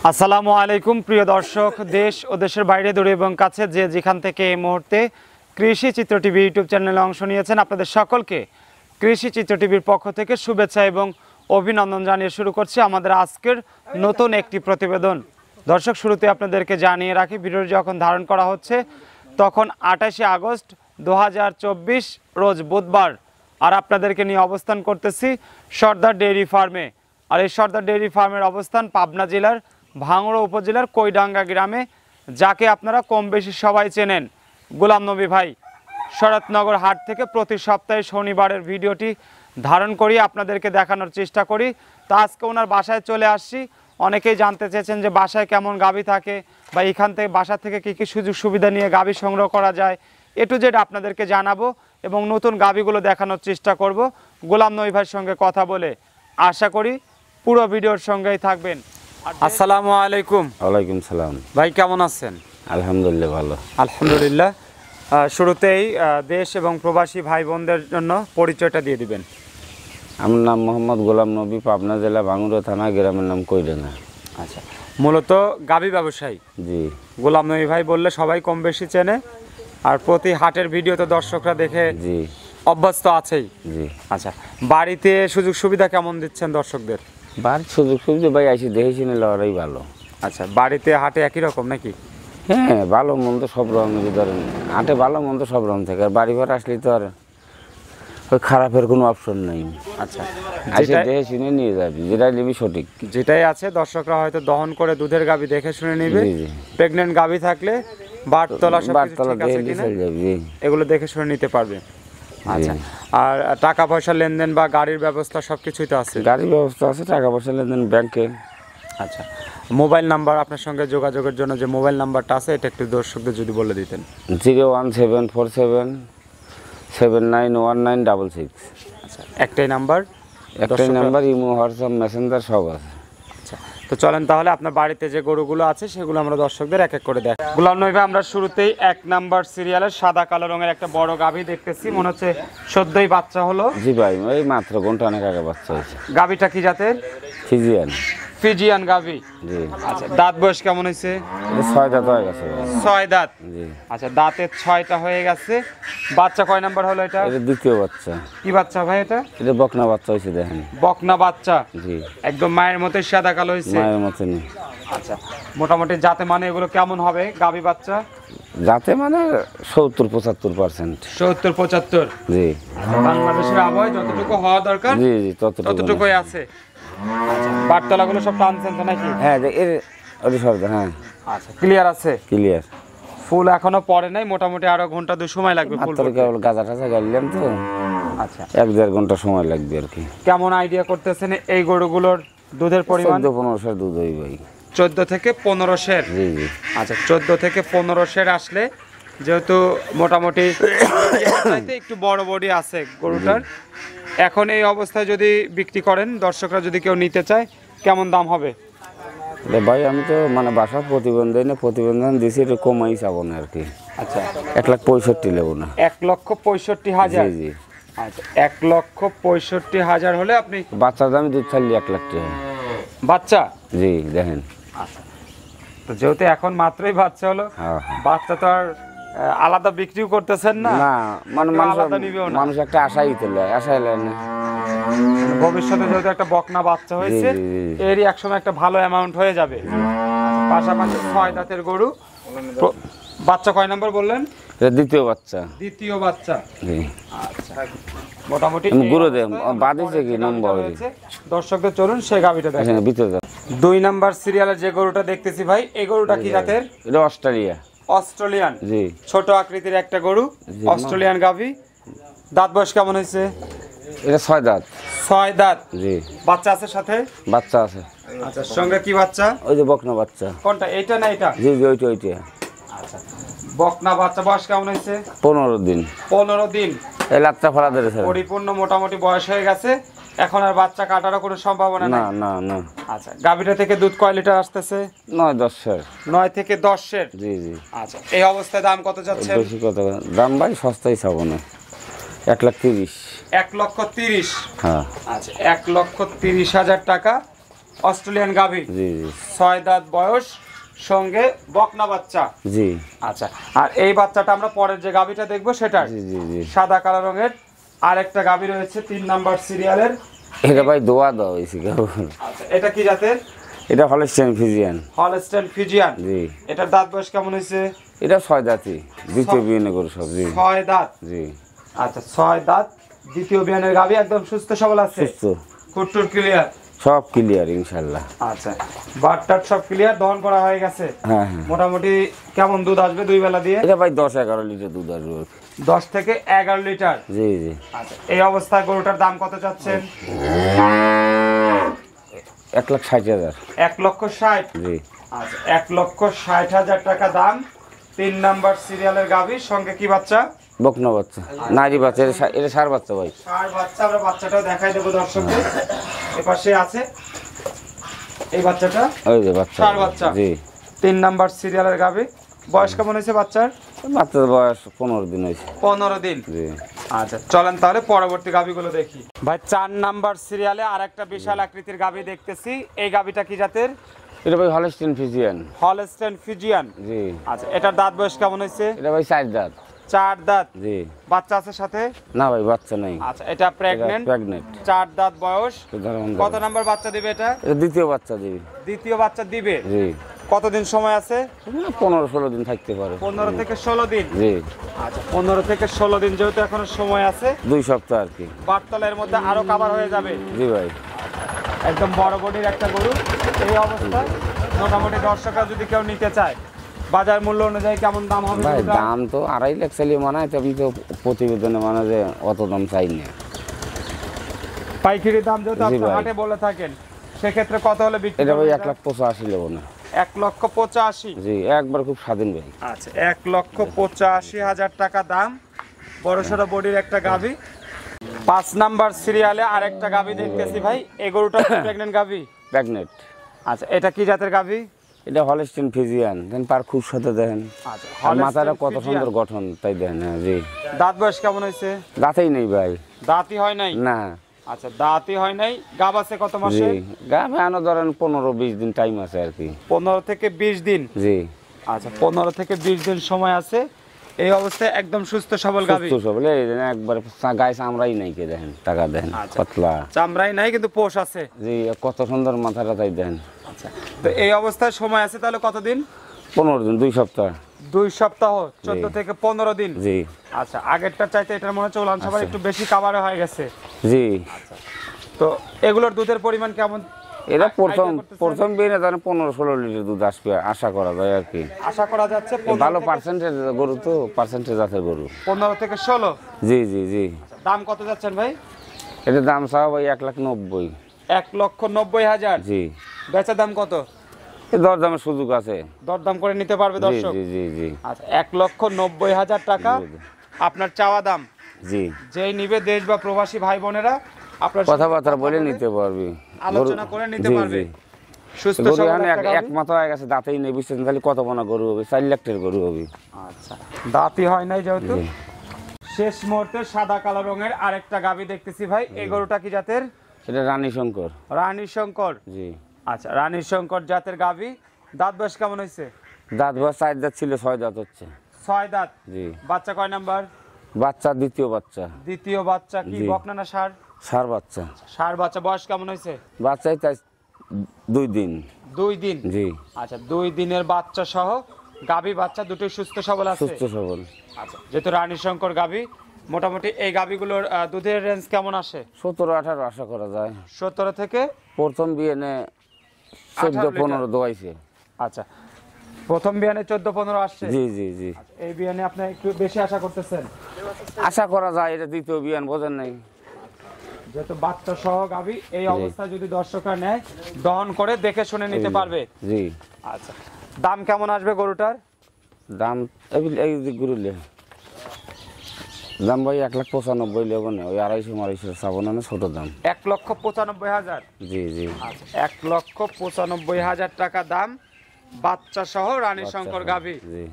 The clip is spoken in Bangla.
আসসালামু আলাইকুম প্রিয় দর্শক, দেশ ও দেশের বাইরে দূরে এবং কাছে যে যেখান থেকে এই মুহূর্তে কৃষি চিত্র টিভি ইউটিউব চ্যানেলে অংশ নিয়েছেন, আপনাদের সকলকে কৃষি চিত্র টিভির পক্ষ থেকে শুভেচ্ছা এবং অভিনন্দন জানিয়ে শুরু করছি আমাদের আজকের নতুন একটি প্রতিবেদন। দর্শক, শুরুতে আপনাদেরকে জানিয়ে রাখি, ভিডিওটি যখন ধারণ করা হচ্ছে তখন 28শে আগস্ট 2024 রোজ বুধবার, আর আপনাদেরকে নিয়ে অবস্থান করতেছি সর্দার ডেইরি ফার্মে। আর এই সর্দার ডেইরি ফার্মের অবস্থান পাবনা জেলার ভাঙড়া উপজেলার কৈডাঙ্গা গ্রামে, যাকে আপনারা কম বেশি সবাই চেনেন, গোলাম নবী ভাই। শরৎনগর হাট থেকে প্রতি সপ্তাহে শনিবারের ভিডিওটি ধারণ করি, আপনাদেরকে দেখানোর চেষ্টা করি। তো আজকে ওনার বাসায় চলে আসছি। অনেকেই জানতে চেয়েছেন যে বাসায় কেমন গাভী থাকে বা এখান থেকে বাসা থেকে কী কী সুযোগ সুবিধা নিয়ে গাভী সংগ্রহ করা যায়, এ টু জেড আপনাদেরকে জানাবো এবং নতুন গাভীগুলো দেখানোর চেষ্টা করব গোলাম নবী ভাইয়ের সঙ্গে কথা বলে। আশা করি পুরো ভিডিওর সঙ্গেই থাকবেন। আসসালামু আলাইকুম। ওয়ালাইকুম সালাম। ভাই কেমন আছেন? আলহামদুলিল্লাহ ভালো। আলহামদুলিল্লাহ। শুরুতেই দেশ এবং প্রবাসী ভাই বোনদের জন্য পরিচয়টা দিয়ে দিবেন। আমার নাম মোহাম্মদ গোলাম নবী, পাবনা জেলা ভাঙড়া থানা, গ্রামের নাম কৈডাঙ্গা। আচ্ছা, মূলত গাভী ব্যবসায়ী। জি। গোলাম নবী ভাই বললে সবাই কম বেশি চেনে, আর প্রতি হাটের ভিডিও তো দর্শকরা দেখে জি অভ্যস্ত আছেই। জি। আচ্ছা, বাড়িতে সুযোগ সুবিধা কেমন দিচ্ছেন দর্শকদের? বাড়ির সুযোগ সুবিধা ভাই আসি দেখেছি নিলে ওরাই ভালো। আচ্ছা, বাড়িতে হাটে একই রকম নাকি? হ্যাঁ, ভালো মন্দ সব রকমের ধরেন, হাটে ভালো মন্দ সব রকম থাকে। আর বাড়ি ঘর আসলে তো আর ওই খারাপের কোনো অপশন নেই। আচ্ছা, আসে দেখে শুনে নিয়ে যাবি, যেটাই নিবি সঠিক। যেটাই আছে দর্শকরা হয়তো দহন করে দুধের গাভী দেখে শুনে নিবে। জি জি। প্রেগনেন্ট গাভী থাকলে বাটতলা সব বাড়তলা ঠিক আছে দেখে কিনা চলে যাবি। এগুলো দেখে শুনে নিতে পারবে। আচ্ছা, আর টাকা পয়সা লেনদেন বা গাড়ির ব্যবস্থা সবকিছুই তো আছে? গাড়ির ব্যবস্থা আছে, টাকা পয়সা লেনদেন ব্যাংকে। আচ্ছা, মোবাইল নাম্বার, আপনার সঙ্গে যোগাযোগের জন্য যে মোবাইল নাম্বারটা আছে এটা একটু দর্শকদের যদি বলে দিতেন। 01747791966। আচ্ছা, একটাই নাম্বার? একটাই নাম্বার, ইমো, হোয়াটসঅ্যাপ, মেসেঞ্জার সব আছে। আচ্ছা, তো চলেন তাহলে আপনার বাড়িতে যে গরুগুলো আছে সেগুলো আমরা দর্শকদের এক এক করে দেখ। গোলাম নবী ভাই, আমরা শুরুতেই 1 নাম্বার সিরিয়ালের সাদা কালো রঙের একটা বড় গাভী দেখতেছি, মনে হচ্ছে সদ্যই বাচ্চা হলো। জি ভাই, এই মাত্র ঘন্টা অনেক আগে বাচ্চা হয়েছে। গাভীটা কি জাতের? ফিজিয়ান। ফিজিয়ান গাভী। জি। আচ্ছা, দাঁত বয়স কেমন হয়েছে? 6 দাঁত হয়ে গেছে ভাই। 6 দাঁত। জি। আচ্ছা, দাঁতের 6টা হয়ে গেছে। বাচ্চা কয় নাম্বার হলো এটা? এটা দ্বিতীয় বাচ্চা। কি বাচ্চা ভাই এটা? এটা বকনা বাচ্চা হয়েছে, দেখেন। বকনা বাচ্চা। জি। একদম মায়ের মতোই সাদা কালো হয়েছে। মায়ের মতনই। আচ্ছা, মোটামুটি জাতে মানে এগুলো কেমন হবে গাভী বাচ্চা? যাতে মানে 70-75%। 70-75। জি। বাংলাদেশের আবহাওয়ায় যতটুকু হওয়া দরকার জি জি, ততটুকুই আছে। আচ্ছা, বাটতলাগুলো সব টানছেন তো নাকি? হ্যাঁ, এর ওই সব, হ্যাঁ। আচ্ছা, ক্লিয়ার আছে? ক্লিয়ার। ফুল এখনো পড়ে নাই, মোটামুটি আরো ঘন্টা 2 সময় লাগবে ফুল মাত্র কেবল গাঁজা টাজা গাইলাম তো। আচ্ছা, 1-1.5 ঘন্টা সময় লাগবে আর কি। কেমন আইডিয়া করতেছেন এই গরুগুলোর দুধের পরিমাণ? 14-15 দুধ হই ভাই। 14 থেকে 15 সের। জি জি। আচ্ছা, 14 থেকে 15 সের আসলে, যেহেতু মোটামুটি একটু বড় বডি আছে গরুটার, এখন এই অবস্থায় যদি বিক্রি করেন, দর্শকরা যদি কেউ নিতে চায়, কেমন দাম হবে? ভাই আমি তো মানে বাসার প্রতিবেদন দিয়েছি, একটু কমাই চাবো না আর কি। আচ্ছা, 1,65,000 নেবো না। 1,65,000। জি জি। আচ্ছা, 1,65,000 হলে আপনি বাচ্চার দামে দুধ ছাড়লি 1 লাখ টাকা। বাচ্চা? জি, দেখেন। আচ্ছা, তো যেহেতু এখন মাত্রই বাচ্চা হলো, হ্যাঁ। বাচ্চা তো আর আলাদা বিক্রিও করতেছেন না, না মানে আলাদা নিবেও না। মানুষ একটা আশাই তোলে, আশা এলে না। ভবিষ্যতে যেহেতু একটা বকনা বাচ্চা হয়েছে, জি, জি, জি। এরই একসময় একটা ভালো অ্যামাউন্ট হয়ে যাবে। পাশাপাশি 6 দাঁতের গরু। বাচ্চা কয় নাম্বার বললেন? এটা দ্বিতীয় বাচ্চা। দ্বিতীয় বাচ্চা। জি। আচ্ছা, মোটামুটি গুরু দেব বাদিছে কি নম্বর হয়েছে। দর্শকদের চলুন সেই গাভিটা দেখেন। ভিতরে 2 নাম্বার সিরিয়ালের যে গরুটা দেখতেছি ভাই, এই গরুটা কি জাতের? এটা অস্ট্রেলিয়া। অস্ট্রেলিয়ান। জি। ছোট আকৃতির একটা গরু, অস্ট্রেলিয়ান গাভি। দাঁত বয়স কেমন হয়েছে? এটা 6 দাঁত। 6 দাঁত। জি। বাচ্চা আছে সাথে? বাচ্চা আছে। আচ্ছা, সঙ্গে কি বাচ্চা? ওই যে বকনা বাচ্চা। কোনটা, এইটা না এটা? জি জি, ওইটা। আচ্ছা, বকনা বাচ্চা বয়স কেমন হয়েছে? 15 দিন। 15 দিন। এই লাত্তা ফলা ধরেছে। পরিপূর্ণ মোটামুটি বয়স হয়ে গেছে, এখন আর বাচ্চা কাটারও কোনো সম্ভাবনা না নেই। না না। আচ্ছা, গাভীটা থেকে দুধ কয় লিটার আসতেছে? 9-10 সের। 9 থেকে 10 সের। জি জি। আচ্ছা, এই অবস্থায় দাম কত যাচ্ছে? বেশি কত দাম ভাই? সস্তাই চাবো না, 1,30,000। 1,30,000। হ্যাঁ। আচ্ছা, 1,30,000 টাকা অস্ট্রেলিয়ান গাভী, জি জি 6 দাঁত বয়স, সঙ্গে বকনা বাচ্চা। জি আচ্ছা, আর এই বাচ্চাটা আমরা পরের যে গাভীটা দেখবো সেটার জি জি জি সাদা কালো রঙের আরেকটা গাভী রয়েছে 3 নাম্বার সিরিয়ালের। এটা ভাই দোয়া দাও হয়েছে কেবল। আচ্ছা, এটা কি জাতের? এটা হলস্টাইন ফ্রিজিয়ান। Holstein Friesian. জি এটার দাঁত বয়স কেমন হয়েছে? এটা 6 দাঁতই, দ্বিতীয় বিয়ে গরু সব। জি 6 দাঁত। জি আচ্ছা, 6 দাঁত, দ্বিতীয় বিয়ানের গাভী, একদম সুস্থ সবল আছে, সুস্থ, কুট্টুর ক্লিয়ার, সব ক্লিয়ার ইনশাল্লাহ। আচ্ছা, বাটটার সব ক্লিয়ার, দহন করা হয়ে গেছে। হ্যাঁ হ্যাঁ, মোটামুটি কেমন দুধ আসবে দুই বেলা দিয়ে? এটা ভাই 10-11 লিটার দুধ আসবে। 10 থেকে 11 লিটার। জি জি আচ্ছা, এই অবস্থায় গরুটার দাম কত চাচ্ছেন? 1,60,000। 1,60,000। জি আচ্ছা, 1,60,000 টাকা দাম। 3 নাম্বার সিরিয়ালের গাভী, সঙ্গে কি বাচ্চা? বকনা বাচ্চা, নারী বাচ্চা, এটা সার বাচ্চা ভাই। ষাঁড় বাচ্চা। আমরা বাচ্চাটাও দেখাই দেবো দর্শকদের। এপাশে আছে এই বাচ্চাটা, ওই যে বাচ্চা। ষাঁড় বাচ্চা। জি 3 নাম্বার সিরিয়ালের গাভী। বয়স কেমন হয়েছে বাচ্চার? বাচ্চার বয়স 15 দিন হয়েছে। 15 দিন। জি আচ্ছা, চলেন তাহলে পরবর্তী গাভীগুলো দেখি। ভাই 4 নাম্বার সিরিয়ালে আরেকটা বিশাল আকৃতির গাভী দেখতেছি। এই গাভীটা কি জাতের? এটা ভাই হলস্টাইন ফ্রিজিয়ান। Holstein Friesian. জি আচ্ছা, এটার দাঁত বয়স কেমন হয়েছে? এটা ভাই 4 দাঁত। 4 দাঁত। জি বাচ্চা আছে সাথে? না ভাই বাচ্চা নাই। আচ্ছা, এটা প্রেগন্যান্ট। 4 দাঁত বয়স। কত নাম্বার বাচ্চা দিবে এটা? এটা দ্বিতীয় বাচ্চা দিবি। দ্বিতীয় বাচ্চা দিবে। জি কতদিন সময় আছে? 15-16 দিন থাকতে পারে। 15 থেকে 16 দিন। জি আচ্ছা, 15 থেকে 16 দিন যেহেতু এখনো সময় আছে, 2 সপ্তাহ আর কি। বাটতলের মধ্যে আরো কাভার হয়ে যাবে। জি ভাই একদম বড় বডির একটা গরু। এই অবস্থায় মোটামুটি দর্শকরা যদি কেউ নিতে চায়, বাজার মূল্য অনুযায়ী কেমন দাম হবে? ভাই গরুটার? দাম তো 2.5 লাখ চালিয়ে মানায়, আমি তো প্রতিবেদনে মানে যে অত দাম চাই না। পাইকারি দাম যেহেতু জি আপনি ভাই। হাটে বলে থাকেন, সেক্ষেত্রে কত হলে বিক্রি এটা ভাই করবেন? 1,85,000 নেবো না। 1,85,000। জি একবার খুব স্বাধীন ভাই। আচ্ছা, 1,85,000 টাকা দাম। বড়সড় বডির একটা গাভী। 5 নাম্বার সিরিয়ালে আরেকটা গাভী দেখতেছি ভাই। এই গরুটা প্রেগন্যান্ট গাভী। প্রেগনেন্ট। আচ্ছা, এটা কি জাতের গাভী? এটা হলস্টাইন ফ্রিজিয়ান। দেন পার খুব সাথে দেখেন, আচ্ছা, আর মাথাটা কত Holstein সুন্দর Friesian। গঠন তাই দেখেন। হ্যাঁ, জি দাঁত বয়স কেমন হয়েছে? দাঁতেই নেই ভাই। দাঁতই হয় নাই। না আচ্ছা, দাঁতই হয় নাই। গাব আছে কত জি মাসে? গা ভ্যানো ধরেন 15-20 দিন টাইম আছে আর কি। 15 থেকে 20 দিন। জি আচ্ছা, 15 থেকে 20 দিন সময় আছে। এই অবস্থায় একদম সুস্থ সবল গাভী। সুস্থ সবল, এই যে একবার গায়ে চামড়াই নাই কে দেখেন, টাকা দেন আচ্ছা। পাতলা। চামড়াই নাই কিন্তু পোষ আছে। জি কত সুন্দর মাথাটা তাই দেন। আচ্ছা, তো এই অবস্থায় সময় আছে তাহলে কতদিন? 15 দিন, 2 সপ্তাহ। 2 সপ্তাহ, 14 থেকে 15 দিন। জি আচ্ছা, আগেরটা চাইতে এটার মনে হচ্ছে উলান সবার একটু বেশি কাভারে হয়ে গেছে। জি তো এগুলোর দুধের পরিমাণ কেমন এটা idea করতেছেন? প্রথম বিয়ে ধরেন 15-16 লিটার দুধ আসবে আশা করা যায় আর কি। আশা করা যাচ্ছে? ভালো পার্সেন্টেজ গরু তো, পার্সেন্টেজ জাতের গরু। 15 থেকে 16। জি জি জি দাম কত যাচ্ছেন ভাই? এটার দাম চাও ভাই 1,90,000। 1,90,000। জি বেচা দাম কত? এই দরদামের সুযোগ আছে। দরদাম করে নিতে পারবে জি দর্শক? জি জি জি আচ্ছা, 1,90,000 টাকা জি, জি। আপনার চাওয়া দাম। জি যেই নিবে দেশ বা প্রবাসী ভাই বোনেরা আপনার সঙ্গে কথাবার্তা কথা বলে বলে নিতে পারবি। আলোচনা করে নিতে জি, পারবে। জি। সুস্থ গরু সবল এখন একটা এক গাভী। মাথা হয়ে গেছে, দাঁতেই নেই বুঝছেন, তাহলে কত বনা গরু হবে? 4 লাখ টাকার গরু হবে। আচ্ছা, দাঁতই হয় নাই যেহেতু। জি। শেষ মুহূর্তে সাদা কালো রঙের আরেকটা গাভী দেখতেছি ভাই। এই গরুটা কি জাতের? এটা রানী শঙ্কর। রানী শঙ্কর। জি আচ্ছা, রানী শঙ্কর জাতের গাভী। দাঁত বয়স কেমন হয়েছে? দাঁত বয়স 4 দাঁত ছিল, 6 দাঁত হচ্ছে। 6 দাঁত। জি বাচ্চা কয় নাম্বার? বাচ্চা দ্বিতীয় বাচ্চা। দ্বিতীয় বাচ্চা। কি জি। বকনা না ষাঁড়? সার বাচ্চা। ষাঁড় বাচ্চা। বয়স কেমন হয়েছে? বাচ্চাই তাই 2 দিন। 2 দিন। জি আচ্ছা, 2 দিনের বাচ্চা সহ গাভী বাচ্চা দুটোই সুস্থ সবল আছে। সুস্থ সবল। আচ্ছা, যেহেতু রানী শঙ্কর গাভী, মোটামুটি এই গাভীগুলোর দুধের রেঞ্জ কেমন আসে? 17-18 আশা করা যায়। 17 থেকে? প্রথম বিয়ে নে 14-15 দোয়াইছে। আচ্ছা, প্রথম বিয়ানে 14-15 আসছে। জি জি জি এই বিয়ানে আপনি একটু বেশি আশা করতেছেন? আশা করা যায়, এটা দ্বিতীয় বিয়ান বোঝেন নাই। যেহেতু বাচ্চা সহ গাভী, এই অবস্থায় যদি দর্শকরা নেয়, দহন করে দেখে শুনে নিতে পারবে। জি আচ্ছা, দাম কেমন আসবে গরুটার? দাম এই যে গুরুলে দাম ভাই 1,95,000 লেবো না, ওই 250-250 চাবো না, ছোট দাম। 1,95,000। জি জি আচ্ছা, 1,95,000 টাকা দাম, বাচ্চা সহ রানী বাচ্চা শঙ্কর সহ, গাভী। জি